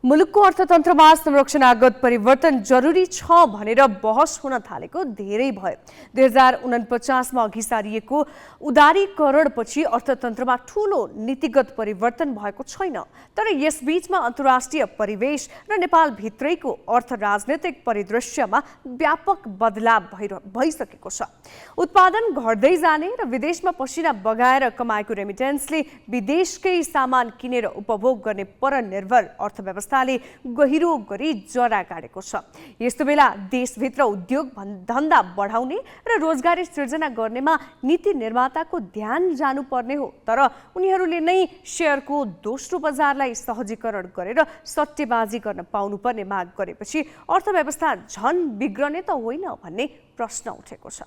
मुलुकको अर्थतन्त्रमा संरचनागत परिवर्तन जरुरी छ भनेर बहस हुन थालेको धेरै भयो। 2049 मा अघि सारिएको उदारीकरणपछि अर्थतन्त्रमा ठूलो नीतिगत परिवर्तन भएको छैन। तर यसबीचमा अन्तर्राष्ट्रिय परिवेश र नेपाल भित्रैको अर्थ राजनीतिक परिदृश्यमा व्यापक बदलाव भइसकेको छ। उत्पादन घट्दै जाने र विदेशमा पसिना बगाएर कमाएको रेमिटेन्सले विदेशकै सामान किनेर उपभोग गर्ने परनिर्भर अर्थव्यवस्था गहिरो गरी जरा गाडेको छ। यस्तो बेला देशभित्र उद्योग धन्दा बढाउने र रोजगारी सृजना गर्नेमा नीति निर्माताको ध्यान जानुपर्ने हो। तर उनीहरूले नै शेयरको दोस्रो बजारलाई सहजीकरण गरेर सट्टेबाजी गर्न पाउनुपर्ने माग गरेपछि अर्थव्यवस्था झन बिग्रने त होइन भन्ने प्रश्न उठेको छ।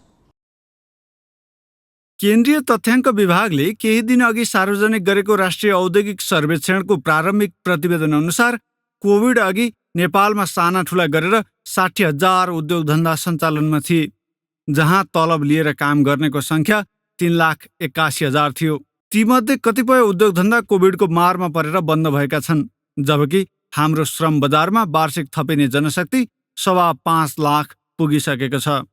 केन्द्रीय तथ्याङ्क विभागले केही दिन अघि सार्वजनिक गरेको राष्ट्रिय औद्योगिक सर्वेक्षणको प्रारम्भिक प्रतिवेदन अनुसार कोभिड अघि नेपालमा साना ठुला गरेर 60,000 उद्योग धन्दा सञ्चालनमा थिए, जहाँ तलब लिएर काम गर्नेको संख्या 3,81,000 थियो। तीमध्ये कतिपय उद्योग धन्दा कोभिडको मारमा परेर बन्द भएका छन्, जबकि हाम्रो श्रम बजारमा वार्षिक थपिने जनशक्ति 5.25 लाख पुगिसकेको छ।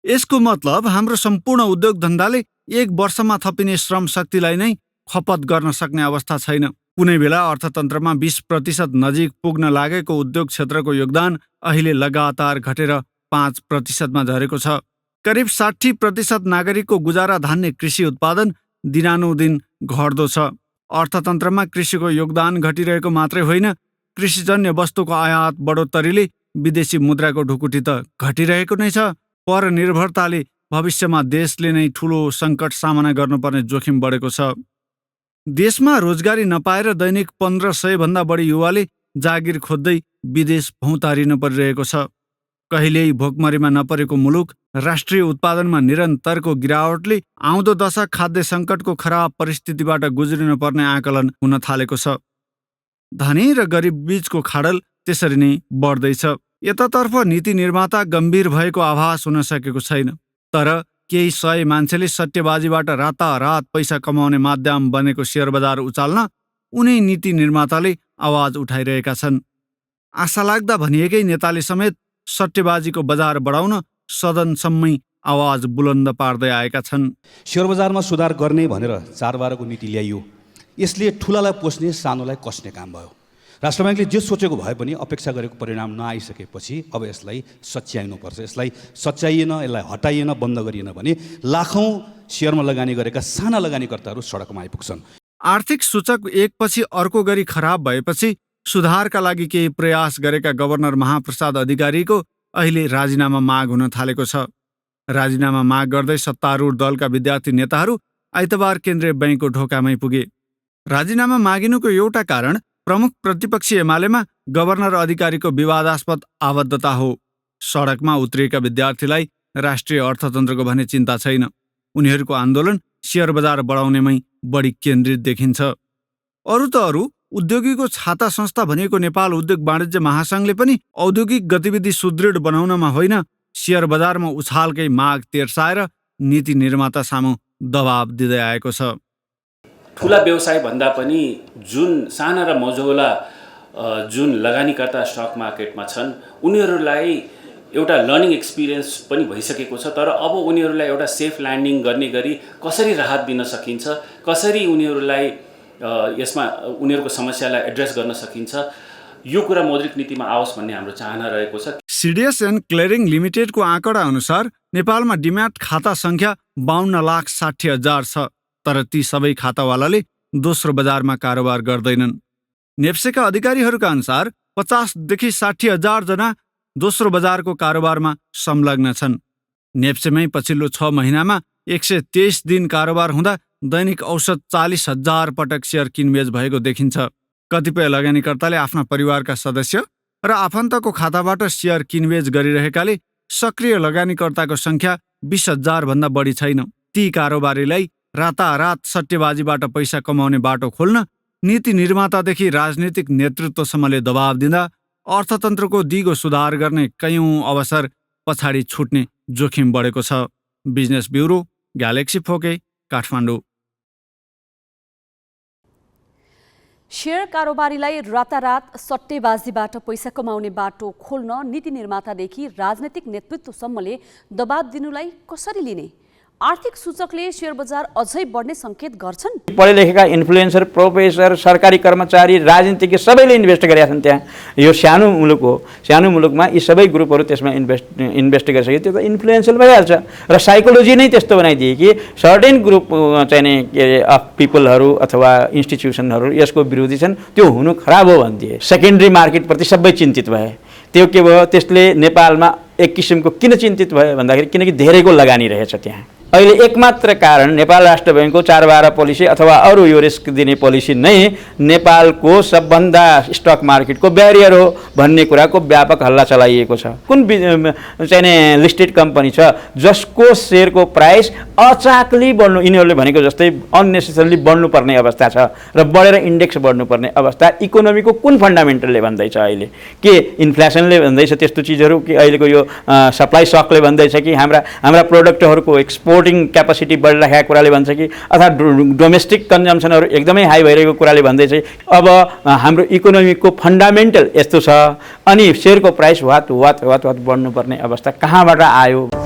यसको मतलब हाम्रो सम्पूर्ण उद्योग धन्दाले एक वर्षमा थपिने श्रम शक्तिलाई नै खपत गर्न सक्ने अवस्था छैन। कुनै बेला अर्थतन्त्रमा 20% नजिक पुग्न लागेको उद्योग क्षेत्रको योगदान अहिले लगातार घटेर 5% मा झरेको छ। करिब 60% नागरिकको गुजारा धान्ने कृषि उत्पादन दिनानुदिन घट्दो छ। अर्थतन्त्रमा कृषिको योगदान घटिरहेको मात्रै होइन, कृषिजन्य वस्तुको आयात बढोत्तरीले विदेशी मुद्राको ढुकुटी त घटिरहेको नै छ। परनिर्भरताले भविष्यमा देशले नै ठूलो सङ्कट सामना गर्नुपर्ने जोखिम बढेको छ। देशमा रोजगारी नपाएर दैनिक 1500 भन्दा बढी युवाले जागिर खोज्दै विदेश भौँतारिन परिरहेको छ। कहिल्यै भोकमरीमा नपरेको मुलुक राष्ट्रिय उत्पादनमा निरन्तरको गिरावटले आउँदो दशक खाद्य सङ्कटको खराब परिस्थितिबाट गुज्रिन पर्ने आकलन हुन थालेको छ। धनी र गरिब बीचको खाडल त्यसरी नै बढ्दैछ। यतातर्फ नीति निर्माता गम्भीर भएको आभास हुन सकेको छैन, तर केही 100 मान्छेले सट्टेबाजीबाट रातारात पैसा कमाउने माध्यम बनेको शेयर बजार उचाल्न उनी नीति निर्माताले आवाज उठाइरहेका छन्। आशा लाग्दा भनिएकै नेताले समेत सट्टेबाजीको बजार बढाउन सदनसम्मै आवाज बुलन्द पार्दै आएका छन्। शेयर बजारमा सुधार गर्ने भनेर 4 बारको नीति ल्याइयो। यसले ठुलालाई पोस्ने सानोलाई कस्ने काम भयो। राष्ट्र ब्याङ्कले जे सोचेको भए पनि अपेक्षा गरेको परिणाम नआइसकेपछि अब यसलाई सच्याइनुपर्छ। यसलाई सच्याइएन, यसलाई हटाइएन, बन्द गरिएन भने लाखौँ शेयरमा लगानी गरेका साना लगानीकर्ताहरू सडकमा आइपुग्छन्। आर्थिक सूचक एकपछि अर्को गरी खराब भएपछि सुधारका लागि केही प्रयास गरेका गभर्नर महाप्रसाद अधिकारीको अहिले राजीनामा माग हुन थालेको छ। राजीनामा माग गर्दै सत्तारूढ दलका विद्यार्थी नेताहरू आइतबार केन्द्रीय बैङ्कको ढोकामै पुगे। राजीनामा मागिनुको एउटा कारण प्रमुख प्रतिपक्षी एमालेमा गभर्नर अधिकारीको विवादास्पद आबद्धता हो। सडकमा उत्रिएका विद्यार्थीलाई राष्ट्रिय अर्थतन्त्रको भने चिन्ता छैन। उनीहरूको आन्दोलन शेयर बजार बढाउनेमै बढी केन्द्रित देखिन्छ। अरू त अरू, उद्योगीको छाता संस्था भनेको नेपाल उद्योग वाणिज्य महासङ्घले पनि औद्योगिक गतिविधि सुदृढ बनाउनमा होइन, शेयर बजारमा उछालकै माग तेर्साएर नीति निर्माता सामु दबाब दिँदै आएको छ। ठुला व्यवसाय भन्दा पनि जुन साना र मझौला जुन लगानीकर्ता स्टक मार्केटमा छन् उनीहरूलाई एउटा लर्निङ एक्सपिरियन्स पनि भइसकेको छ। तर अब उनीहरूलाई एउटा सेफ ल्यान्डिङ गर्ने गरी कसरी राहत दिन सकिन्छ, कसरी उनीहरूलाई यसमा उनीहरूको समस्यालाई एड्रेस गर्न सकिन्छ, यो कुरा मौद्रिक नीतिमा आओस् भन्ने हाम्रो चाहना रहेको छ। सिडिएस एन्ड क्लियरिङ लिमिटेडको आँकडा अनुसार नेपालमा डिम्याट खाता सङ्ख्या 52,60,000 छ, तर ती सबै खातावालाले दोस्रो बजारमा कारोबार गर्दैनन्। नेप्सेका अधिकारीहरूका अनुसार 50,000 देखि 60,000 जना दोस्रो बजारको कारोबारमा संलग्न छन्। नेप्सेमै पछिल्लो 6 महिनामा 123 दिन कारोबार हुँदा दैनिक औसत 40,000 पटक शेयर किनबेच भएको देखिन्छ। कतिपय लगानीकर्ताले आफ्ना परिवारका सदस्य र आफन्तको खाताबाट शेयर किनबेच गरिरहेकाले सक्रिय लगानीकर्ताको सङ्ख्या 20,000 भन्दा बढी छैन। ती कारोबारीलाई रातारात सट्टेबाजीबाट पैसा कमाउने बाटो खोल्न नीति निर्मातादेखि राजनीतिक नेतृत्वसम्मले दबाब दिँदा अर्थतन्त्रको दिगो सुधार गर्ने कयौं अवसर पछाडि छुट्ने जोखिम बढेको छ। बिजनेस ब्युरो, ग्यालेक्सी फोके, काठमाडौँ। शेयर कारोबारीलाई रातारात सट्टेबाजीबाट पैसा कमाउने बाटो खोल्न नीति निर्मातादेखि राजनैतिक नेतृत्वसम्मले दबाब दिनुलाई कसरी लिने? आर्थिक सूचकले शेयर बजार अझै बढ्ने सङ्केत गर्छन्। पढे लेखेका इन्फ्लुएन्सर, प्रोफेसर, सरकारी कर्मचारी, राजनीतिज्ञ सबैले इन्भेस्ट गरेका छन् त्यहाँ। यो सानो मुलुक हो, सानो मुलुकमा यी सबै ग्रुपहरू त्यसमा इन्भेस्ट गरिसके त्यो त इन्फ्लुएन्सियल भइहाल्छ। र साइकोलोजी नै त्यस्तो बनाइदिए कि सर्टेन ग्रुप चाहिँ नि के अरे अफ पिपलहरू अथवा इन्स्टिट्युसनहरू यसको विरोधी छन्, त्यो हुनु खराब हो भनिदिए। सेकेन्डरी मार्केटप्रति सबै चिन्तित भए। त्यो के भयो, त्यसले नेपालमा एक किसिमको किन चिन्तित भयो भन्दाखेरि किनकि धेरैको लगानी रहेछ त्यहाँ। अहिले एकमात्र कारण नेपाल राष्ट्र बैंकको 4/12 पोलिसी अथवा अरू यो रिस्क दिने पोलिसी नै नेपालको सबभन्दा स्टक मार्केटको ब्यारियर हो भन्ने कुराको व्यापक हल्ला चलाइएको छ। कुन चाहिँ नि लिस्टेड कम्पनी छ जसको सेयरको प्राइस अचाकली बढ्नु, यिनीहरूले भनेको जस्तै अननेसेसरली बढ्नुपर्ने अवस्था छ र बढेर इन्डेक्स बढ्नुपर्ने अवस्था इकोनोमीको कुन फन्डामेन्टलले भन्दैछ? अहिले के इन्फ्लेसनले भन्दैछ त्यस्तो चिजहरू, कि अहिलेको यो सप्लाई सकले भन्दैछ, कि हाम्रा प्रोडक्टहरूको एक्सपोर्टिङ क्यापासिटी बढिरहेको कुराले भन्छ, कि अथवा डोमेस्टिक कन्जम्सनहरू एकदमै हाई भइरहेको कुराले भन्दैछ? अब हाम्रो इकोनोमीको फन्डामेन्टल यस्तो छ अनि सेयरको प्राइस वात बढ्नुपर्ने अवस्था कहाँबाट आयो?